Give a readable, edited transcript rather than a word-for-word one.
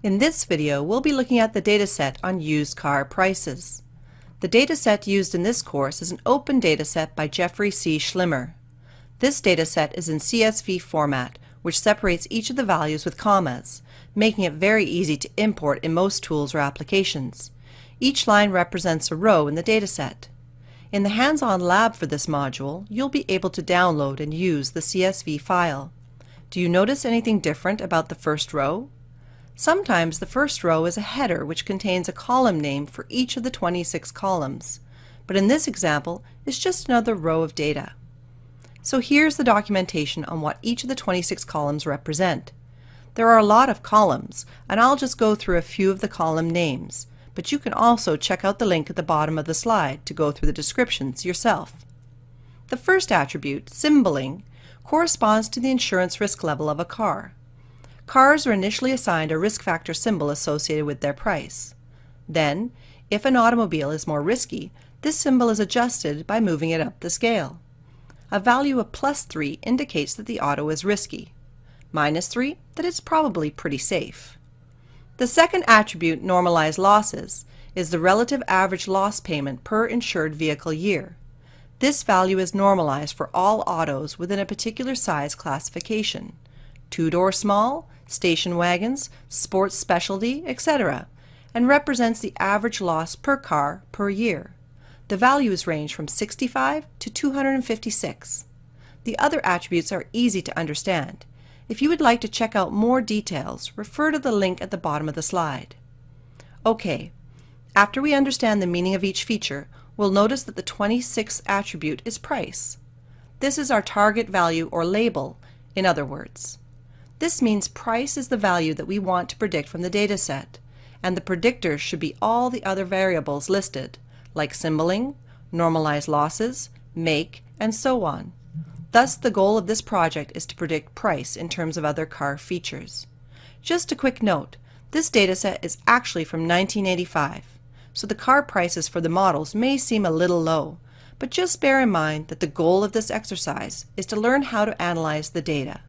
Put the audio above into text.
In this video, we'll be looking at the dataset on used car prices. The dataset used in this course is an open dataset by Jeffrey C. Schlimmer. This dataset is in CSV format, which separates each of the values with commas, making it very easy to import in most tools or applications. Each line represents a row in the dataset. In the hands-on lab for this module, you'll be able to download and use the CSV file. Do you notice anything different about the first row? Sometimes the first row is a header which contains a column name for each of the 26 columns, but in this example, it's just another row of data. So here's the documentation on what each of the 26 columns represent. There are a lot of columns, and I'll just go through a few of the column names, but you can also check out the link at the bottom of the slide to go through the descriptions yourself. The first attribute, symboling, corresponds to the insurance risk level of a car. Cars are initially assigned a risk factor symbol associated with their price. Then, if an automobile is more risky, this symbol is adjusted by moving it up the scale. A value of +3 indicates that the auto is risky. -3, that it's probably pretty safe. The second attribute, normalized losses, is the relative average loss payment per insured vehicle year. This value is normalized for all autos within a particular size classification: two-door small, station wagons, sports specialty, etc., and represents the average loss per car per year. The values range from 65 to 256. The other attributes are easy to understand. If you would like to check out more details, refer to the link at the bottom of the slide. Okay, after we understand the meaning of each feature, we'll notice that the 26th attribute is price. This is our target value or label, in other words. This means price is the value that we want to predict from the dataset, and the predictors should be all the other variables listed, like symboling, normalized losses, make, and so on. Thus, the goal of this project is to predict price in terms of other car features. Just a quick note, this dataset is actually from 1985, so the car prices for the models may seem a little low, but just bear in mind that the goal of this exercise is to learn how to analyze the data.